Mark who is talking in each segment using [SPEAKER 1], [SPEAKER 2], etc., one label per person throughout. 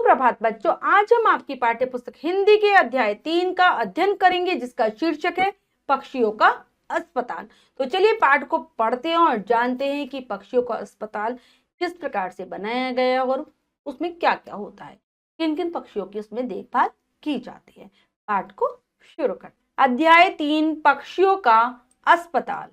[SPEAKER 1] सुप्रभात बच्चों, आज हम आपकी पाठ्य पुस्तक हिंदी के अध्याय 3 का अध्ययन करेंगे जिसका शीर्षक है पक्षियों का अस्पताल। तो चलिए पाठ को पढ़ते हैं और जानते हैं कि पक्षियों का अस्पताल किस प्रकार से बनाया गया है और उसमें क्या क्या होता है, किन किन पक्षियों की उसमें देखभाल की जाती है। पाठ को शुरू कर। अध्याय 3 पक्षियों का अस्पताल।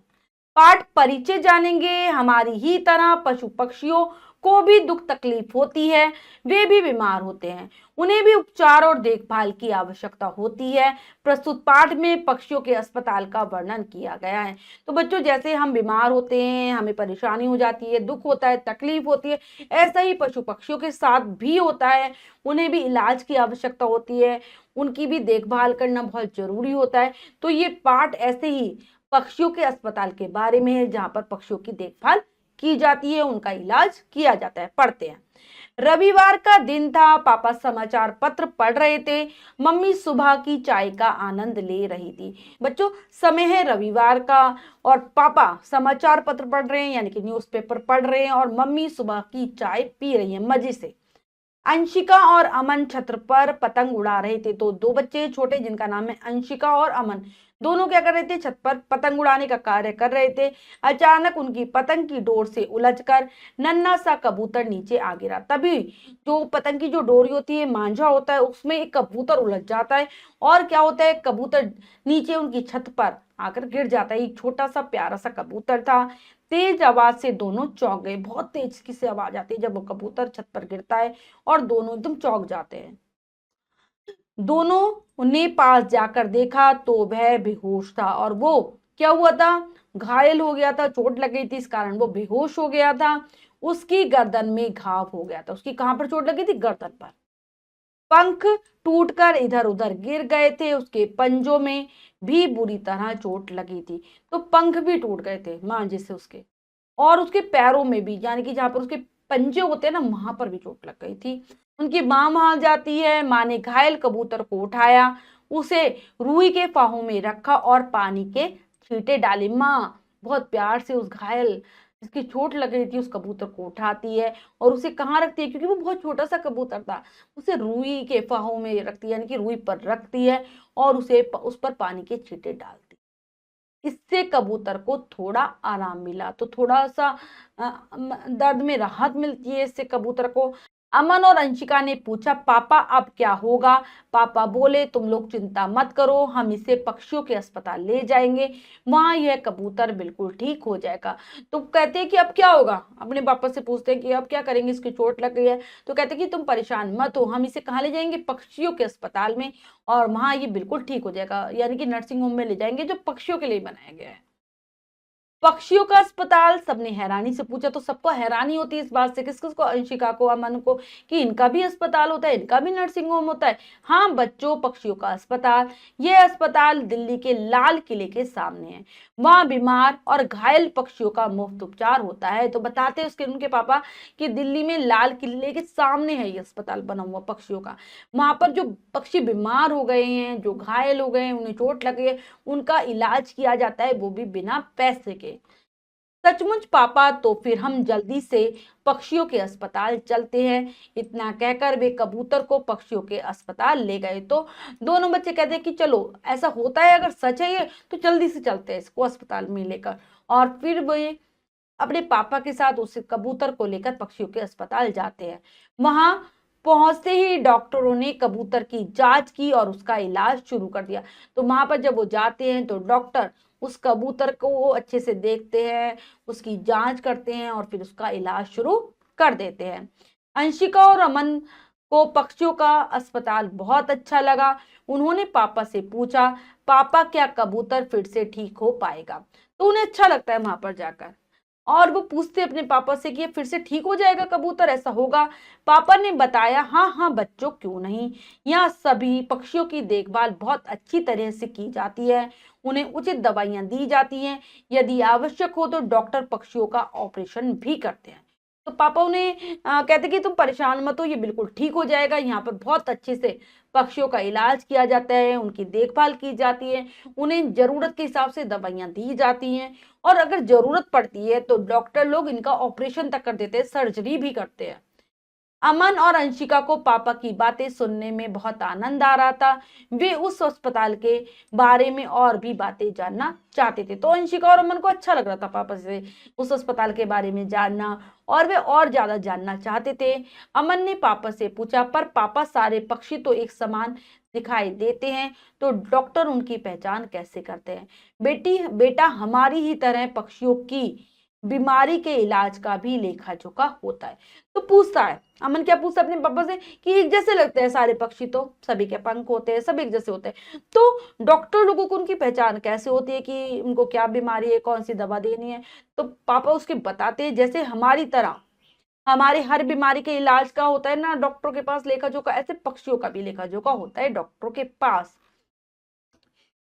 [SPEAKER 1] पाठ परिचय जानेंगे। हमारी ही तरह पशु पक्षियों को भी दुख तकलीफ होती है, वे भी बीमार होते हैं, उन्हें भी उपचार और देखभाल की आवश्यकता होती है। प्रस्तुत पाठ में पक्षियों के अस्पताल का वर्णन किया गया है। तो बच्चों, जैसे हम बीमार होते हैं, हमें परेशानी हो जाती है, दुख होता है, तकलीफ होती है, ऐसा ही पशु पक्षियों के साथ भी होता है। उन्हें भी इलाज की आवश्यकता होती है, उनकी भी देखभाल करना बहुत जरूरी होता है। तो ये पाठ ऐसे ही पक्षियों के अस्पताल के बारे में है, जहां पर पक्षियों की देखभाल की जाती है, उनका इलाज किया जाता है। पढ़ते हैं। रविवार का दिन था। पापा समाचार पत्र पढ़ रहे थे, मम्मी सुबह की चाय का आनंद ले रही थी। बच्चों, समय है रविवार का और पापा समाचार पत्र पढ़ रहे हैं, यानी कि न्यूज़पेपर पढ़ रहे हैं, और मम्मी सुबह की चाय पी रही है मजे से। अंशिका और अमन छत पर पतंग उड़ा रहे थे। तो दो बच्चे छोटे, जिनका नाम है अंशिका और अमन, दोनों क्या कर रहे थे? छत पर पतंग उड़ाने का कार्य कर रहे थे। अचानक उनकी पतंग की डोर से उलझकर नन्हा सा कबूतर नीचे आ गिरा। तभी जो पतंग की जो डोरी होती है, मांझा होता है, उसमें एक कबूतर उलझ जाता है और क्या होता है, कबूतर नीचे उनकी छत पर आकर गिर जाता है। एक छोटा सा प्यारा सा कबूतर था। तेज आवाज से दोनों चौंक गए। बहुत तेज किसी आवाज आती है जब वो कबूतर छत पर गिरता है और दोनों एकदम चौंक जाते हैं। दोनों ने पास जाकर देखा तो वह बेहोश था। और वो क्या हुआ था? घायल हो गया था, चोट लग गई थी, इस कारण वो बेहोश हो गया था। उसकी गर्दन में घाव हो गया था। उसकी कहां पर चोट लगी थी? गर्दन पर। पंख टूटकर इधर उधर गिर गए थे। उसके पंजों में भी बुरी तरह चोट लगी थी। तो पंख भी टूट गए थे मांझे से उसके, और उसके पैरों में भी, यानी कि जहां पर उसके पंजे होते हैं ना, वहां पर भी चोट लग गई थी। उनकी मां वहां जाती है। मां ने घायल कबूतर को उठाया, उसे रूई के फाहों में रखा और पानी के छींटे डाले। मां बहुत प्यार से उस घायल, जिसकी चोट लग रही थी, उस कबूतर को उठाती है और उसे कहाँ रखती है? क्योंकि वो बहुत छोटा सा कबूतर था, उसे रूई के फाहों में रखती है, यानी कि रूई पर रखती है और उस पर पानी के छींटे डालती। इससे कबूतर को थोड़ा आराम मिला। तो थोड़ा सा दर्द में राहत मिलती है इससे कबूतर को। अमन और अंशिका ने पूछा, पापा अब क्या होगा? पापा बोले, तुम लोग चिंता मत करो, हम इसे पक्षियों के अस्पताल ले जाएंगे, वहां यह कबूतर बिल्कुल ठीक हो जाएगा। तो कहते हैं कि अब क्या होगा? अपने पापा से पूछते हैं कि अब क्या करेंगे, इसकी चोट लग गई है। तो कहते हैं कि तुम परेशान मत हो, हम इसे कहाँ ले जाएंगे? पक्षियों के अस्पताल में, और वहां ये बिल्कुल ठीक हो जाएगा, यानी कि नर्सिंग होम में ले जाएंगे जो पक्षियों के लिए बनाया गया है। पक्षियों का अस्पताल, सबने हैरानी से पूछा। तो सबको हैरानी होती है इस बात से, किस किस को? अंशिका को, अमन को, कि इनका भी अस्पताल होता है, इनका भी नर्सिंग होम होता है। हाँ बच्चों, पक्षियों का अस्पताल, यह अस्पताल दिल्ली के लाल किले के सामने है। वहां बीमार और घायल पक्षियों का मुफ्त उपचार होता है। तो बताते हैं उसके उनके पापा कि दिल्ली में लाल किले के सामने है ये अस्पताल बना हुआ पक्षियों का। वहां पर जो पक्षी बीमार हो गए हैं, जो घायल हो गए हैं, उन्हें चोट लग गई है, उनका इलाज किया जाता है, वो भी बिना पैसे के। सचमुच पापा, तो फिर हम जल्दी से पक्षियों के अस्पताल चलते हैं। इतना कहकर वे कबूतर को पक्षियों के अस्पताल ले गए। तो दोनों बच्चे कहते हैं कि चलो, ऐसा होता है, अगर सच है ये तो जल्दी से चलते हैं इसको अस्पताल में लेकर। और फिर वे अपने पापा के साथ उस कबूतर को लेकर पक्षियों के अस्पताल जाते हैं। वहां पहुंचते ही डॉक्टरों ने कबूतर की जांच की और उसका इलाज शुरू कर दिया। तो वहां पर जब वो जाते हैं तो डॉक्टर उस कबूतर को अच्छे से देखते हैं, उसकी जांच करते हैं और फिर उसका इलाज शुरू कर देते हैं। अंशिका और अमन को पक्षियों का अस्पताल बहुत अच्छा लगा। उन्होंने पापा से पूछा, पापा क्या कबूतर फिर से ठीक हो पाएगा? तो उन्हें अच्छा लगता है वहां पर जाकर, और वो पूछते अपने पापा से कि ये फिर से ठीक हो जाएगा कबूतर, ऐसा होगा? पापा ने बताया, हाँ हाँ बच्चों, क्यों नहीं, यहाँ सभी पक्षियों की देखभाल बहुत अच्छी तरह से की जाती है, उन्हें उचित दवाइयां दी जाती हैं, यदि आवश्यक हो तो डॉक्टर पक्षियों का ऑपरेशन भी करते हैं। तो पापा उन्हें कहते कि तुम परेशान मत हो, ये बिल्कुल ठीक हो जाएगा, यहाँ पर बहुत अच्छे से पक्षियों का इलाज किया जाता है, उनकी देखभाल की जाती है, उन्हें जरूरत के हिसाब से दवाइयां दी जाती हैं, और अगर जरूरत पड़ती है तो डॉक्टर लोग इनका ऑपरेशन तक कर देते हैं, सर्जरी भी करते हैं। अमन और अंशिका को पापा की बातें सुनने में बहुत आनंद आ रहा था। वे उस अस्पताल के बारे में और भी बातें जानना चाहते थे। तो अंशिका और अमन को अच्छा लग रहा था पापा से उस अस्पताल के बारे में जानना, और वे और ज्यादा जानना चाहते थे। अमन ने पापा से पूछा, पर पापा सारे पक्षी तो एक समान दिखाई देते हैं, तो डॉक्टर उनकी पहचान कैसे करते हैं? बेटा, हमारी ही तरह पक्षियों की बीमारी के इलाज का भी लेखा जोखा होता है। तो पूछता है, अमन क्या पूछता है अपने पापा से कि एक जैसे लगते हैं सारे पक्षी, तो सभी के पंख होते हैं, सब एक जैसे होते हैं, तो डॉक्टर लोगों को उनकी पहचान कैसे होती है कि उनको क्या बीमारी है, कौन सी दवा देनी है? तो पापा उसके बताते हैं, जैसे हमारी तरह हमारे हर बीमारी के इलाज का होता है ना डॉक्टरों के पास लेखा जोखा, ऐसे पक्षियों का भी लेखा जोखा होता है डॉक्टरों के पास।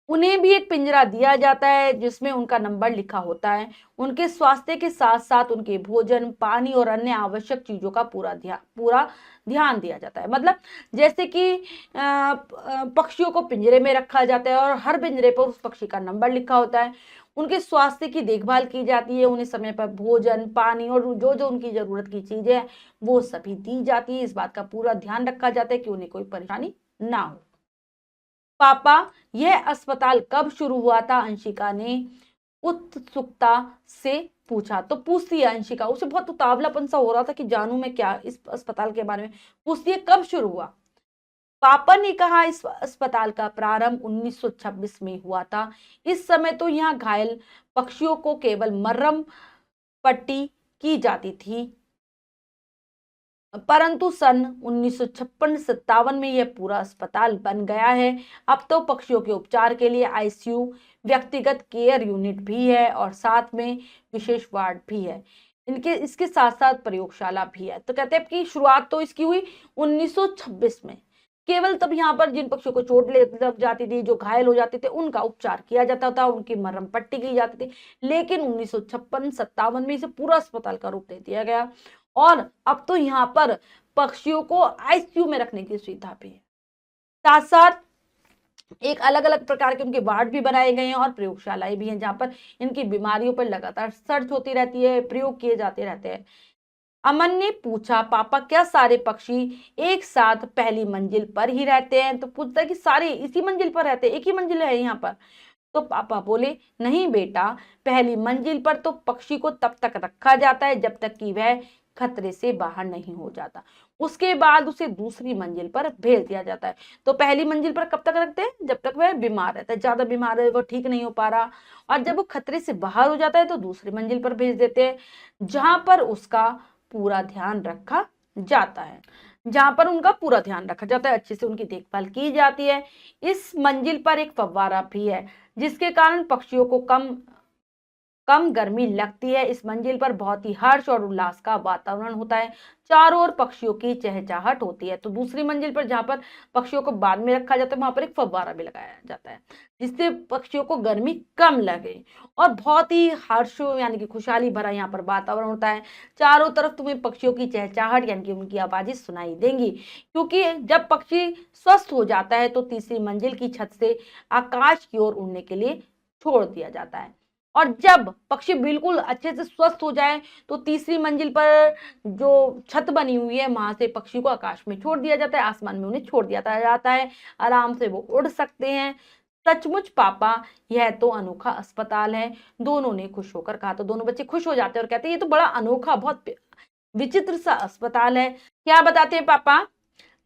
[SPEAKER 1] उन्हें भी एक पिंजरा दिया जाता है जिसमें उनका नंबर लिखा होता है। उनके स्वास्थ्य के साथ साथ उनके भोजन, पानी और अन्य आवश्यक चीजों का पूरा ध्यान दिया जाता है। मतलब जैसे कि पक्षियों को पिंजरे में रखा जाता है और हर पिंजरे पर उस पक्षी का नंबर लिखा होता है। उनके स्वास्थ्य की देखभाल की जाती है, उन्हें समय पर भोजन, पानी और जो जो उनकी जरूरत की चीजें हैं वो सभी दी जाती है। इस बात का पूरा ध्यान रखा जाता है कि उन्हें कोई परेशानी ना हो। पापा, यह अस्पताल कब शुरू हुआ था? अंशिका ने उत्सुकता से पूछा। तो पूछती है अंशिका, उसे बहुत उतावलापन सा हो रहा था कि जानूं मैं क्या इस अस्पताल के बारे में। पूछती है कब शुरू हुआ? पापा ने कहा इस अस्पताल का प्रारंभ 1926 में हुआ था। इस समय तो यहाँ घायल पक्षियों को केवल मरहम पट्टी की जाती थी, परंतु सन 1956-57 में यह पूरा अस्पताल बन गया है। अब तो पक्षियों के उपचार के लिए आईसीयू, व्यक्तिगत केयर यूनिट भी है और साथ में विशेष वार्ड भी है। इसके साथ साथ प्रयोगशाला भी है। तो कहते हैं कि शुरुआत तो इसकी हुई 1926 में। केवल तब यहाँ पर जिन पक्षियों को चोट लग जाती थी, जो घायल हो जाते थे, उनका उपचार किया जाता था, उनकी मरहम पट्टी की जाती थी। लेकिन 1956-57 में इसे पूरा अस्पताल का रूप दे दिया गया और अब तो यहाँ पर पक्षियों को आईसीयू में रखने की सुविधा भी है। साथ साथ एक अलग अलग प्रकार के उनके वार्ड भी बनाए गए हैं और प्रयोगशालाएं भी हैं जहां पर इनकी बीमारियों पर लगातार सर्च होती रहती है, प्रयोग किए जाते रहते हैं। अमन ने पूछा, पापा क्या सारे पक्षी एक साथ पहली मंजिल पर ही रहते हैं? तो पूछता है कि सारे इसी मंजिल पर रहते हैं, एक ही मंजिल है यहाँ पर? तो पापा बोले, नहीं बेटा, पहली मंजिल पर तो पक्षी को तब तक रखा जाता है जब तक कि वह खतरे से बाहर नहीं हो जाता। उसके बाद उसे दूसरी मंजिल पर भेज दिया जाता है। तो पहली मंजिल पर कब तक रखते हैं? जब तक वह बीमार रहता है, ज्यादा बीमार है, वो ठीक नहीं हो पा रहा, और जब वो खतरे से बाहर हो जाता है तो दूसरी मंजिल पर भेज देते हैं, जहां पर उसका पूरा ध्यान रखा जाता है, जहां पर उनका पूरा ध्यान रखा जाता है, अच्छे से उनकी देखभाल की जाती है। इस मंजिल पर एक फव्वारा भी है जिसके कारण पक्षियों को कम गर्मी लगती है। इस मंजिल पर बहुत ही हर्ष और उल्लास का वातावरण होता है, चारों ओर पक्षियों की चहचहाहट होती है। तो दूसरी मंजिल पर जहां पर पक्षियों को बाद में रखा जाता है वहां पर एक फव्वारा भी लगाया जाता है जिससे पक्षियों को गर्मी कम लगे, और बहुत ही हर्ष यानी कि खुशहाली भरा यहाँ पर वातावरण होता है। चारों तरफ तुम्हें पक्षियों की चहचहाहट यानी कि उनकी आवाजें सुनाई देंगी, क्योंकि जब पक्षी स्वस्थ हो जाता है तो तीसरी मंजिल की छत से आकाश की ओर उड़ने के लिए छोड़ दिया जाता है। और जब पक्षी बिल्कुल अच्छे से स्वस्थ हो जाए तो तीसरी मंजिल पर जो छत बनी हुई है वहां से पक्षी को आकाश में छोड़ दिया जाता है, आसमान में उन्हें छोड़ दिया जाता है, आराम से वो उड़ सकते हैं। सचमुच पापा, यह तो अनोखा अस्पताल है, दोनों ने खुश होकर कहा। तो दोनों बच्चे खुश हो जाते हैं और कहते हैं ये तो बड़ा अनोखा, बहुत विचित्र सा अस्पताल है। क्या बताते हैं पापा?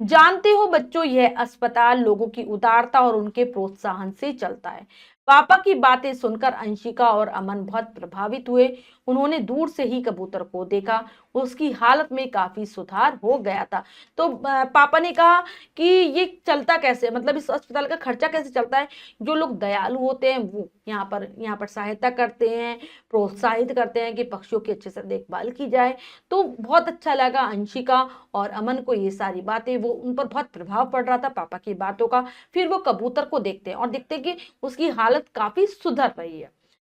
[SPEAKER 1] जानते हो बच्चों, यह अस्पताल लोगों की उदारता और उनके प्रोत्साहन से चलता है। पापा की बातें सुनकर अंशिका और अमन बहुत प्रभावित हुए। उन्होंने दूर से ही कबूतर को देखा, उसकी हालत में काफी सुधार हो गया था। तो पापा ने कहा कि ये चलता कैसे, मतलब इस अस्पताल का खर्चा कैसे चलता है? जो लोग दयालु होते हैं वो यहाँ पर सहायता करते हैं, प्रोत्साहित करते हैं कि पक्षियों की अच्छे से देखभाल की जाए। तो बहुत अच्छा लगा अंशिका और अमन को ये सारी बातें, वो उन पर बहुत प्रभाव पड़ रहा था पापा की बातों का। फिर वो कबूतर को देखते हैं और देखते हैं कि उसकी हालत काफी सुधर रही है।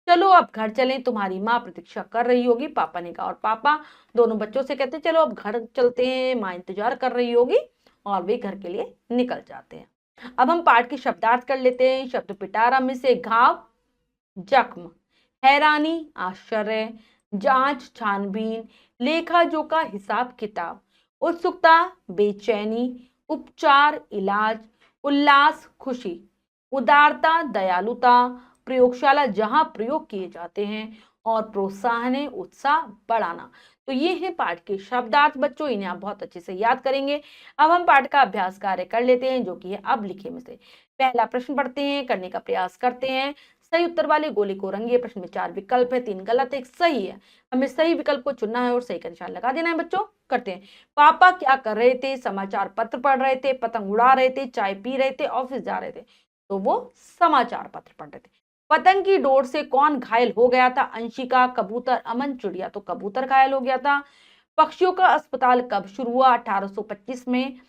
[SPEAKER 1] चलो अब घर चलें, तुम्हारी माँ प्रतीक्षा कर रही होगी, पापा ने कहा। और पापा दोनों बच्चों से कहते हैं चलो अब घर चलते हैं, माँ इंतजार कर रही होगी, और वे घर के लिए निकल जाते हैं। अब हम पाठ के शब्दार्थ कर लेते हैं। शब्द पिटारा में से घाव, जख्म, हैरानी, आश्चर्य, जांच, छानबीन, लेखा जोखा, हिसाब किताब, उत्सुकता, बेचैनी, उपचार, इलाज, उल्लास, खुशी, उदारता, दयालुता, प्रयोगशाला जहां प्रयोग किए जाते हैं, और प्रोत्साहन है उत्साह बढ़ाना। तो ये है पाठ के शब्दार्थ बच्चों, इन्हें आप बहुत अच्छे से याद करेंगे। अब हम पाठ का अभ्यास कार्य कर लेते हैं, जो कि है अब लिखे में से। पहला प्रश्न पढ़ते हैं, करने का प्रयास करते हैं। सही उत्तर वाले गोले को रंगिए। प्रश्न में 4 विकल्प है, 3 गलत है, 1 सही है। हमें सही विकल्प को चुनना है और सही का निशान लगा देना है बच्चों। करते हैं। पापा क्या कर रहे थे? समाचार पत्र पढ़ रहे थे, पतंग उड़ा रहे थे, चाय पी रहे थे, ऑफिस जा रहे थे। तो वो समाचार पत्र पढ़ रहे थे। पतंग की डोर से कौन घायल हो गया था? अंशिका, कबूतर, अमन, चिड़िया। तो कबूतर घायल हो गया था। पक्षियों का अस्पताल कब शुरू हुआ? 1825 में,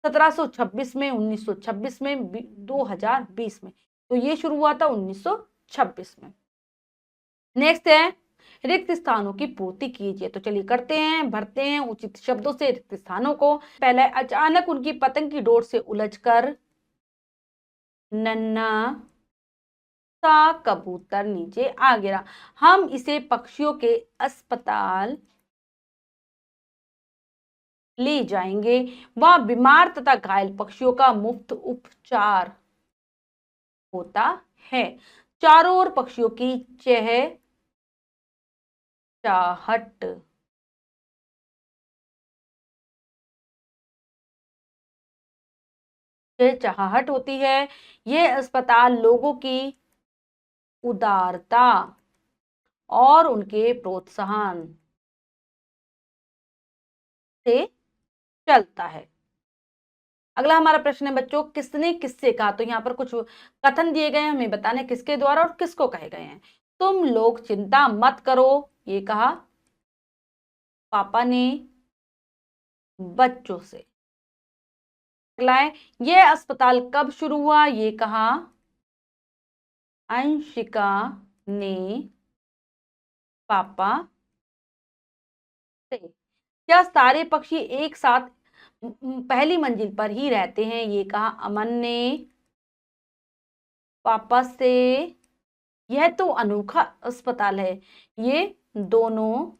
[SPEAKER 1] 1726 में, 1926 में, 2020 में। तो ये शुरू हुआ था 1926 में। नेक्स्ट है, रिक्त स्थानों की पूर्ति कीजिए। तो चलिए करते हैं, भरते हैं उचित शब्दों से रिक्त स्थानों को। पहले, अचानक उनकी पतंग की डोर से उलझकर नन्हा सा कबूतर नीचे आ गिरा। हम इसे पक्षियों के अस्पताल ले जाएंगे। वहां बीमार तथा घायल पक्षियों का मुफ्त उपचार होता है। चारों ओर पक्षियों की चहचहाहट चहचहाहट होती है। यह अस्पताल लोगों की उदारता और उनके प्रोत्साहन से चलता है। अगला हमारा प्रश्न है बच्चों, किसने किससे कहा? तो यहाँ पर कुछ कथन दिए गए हैं, हमें बताना है किसके द्वारा और किसको कहे गए हैं। तुम लोग चिंता मत करो, ये कहा पापा ने बच्चों से। अगला है, यह अस्पताल कब शुरू हुआ? ये कहा अंशिका ने पापा से। क्या सारे पक्षी एक साथ पहली मंजिल पर ही रहते हैं? ये कहा अमन ने पापा से। यह तो अनोखा अस्पताल है, ये दोनों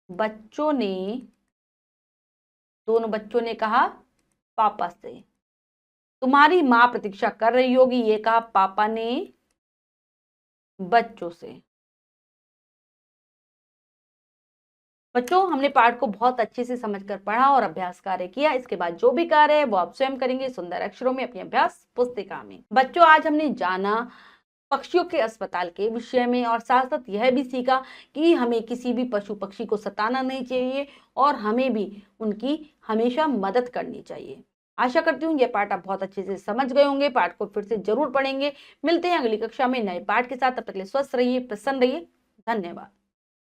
[SPEAKER 1] बच्चों ने कहा पापा से। तुम्हारी माँ प्रतीक्षा कर रही होगी, ये कहा पापा ने बच्चों से। बच्चों, हमने पाठ को बहुत अच्छे से समझकर पढ़ा और अभ्यास कार्य किया। इसके बाद जो भी कार्य है वो आप स्वयं करेंगे सुंदर अक्षरों में अपनी अभ्यास पुस्तिका में। बच्चों, आज हमने जाना पक्षियों के अस्पताल के विषय में, और साथ साथ यह भी सीखा कि हमें किसी भी पशु पक्षी को सताना नहीं चाहिए और हमें भी उनकी हमेशा मदद करनी चाहिए। आशा करती हूँ यह पाठ आप बहुत अच्छे से समझ गए होंगे। पाठ को फिर से जरूर पढ़ेंगे। मिलते हैं अगली कक्षा में नए पाठ के साथ। तब तक के लिए स्वस्थ रहिए, प्रसन्न रहिए। धन्यवाद।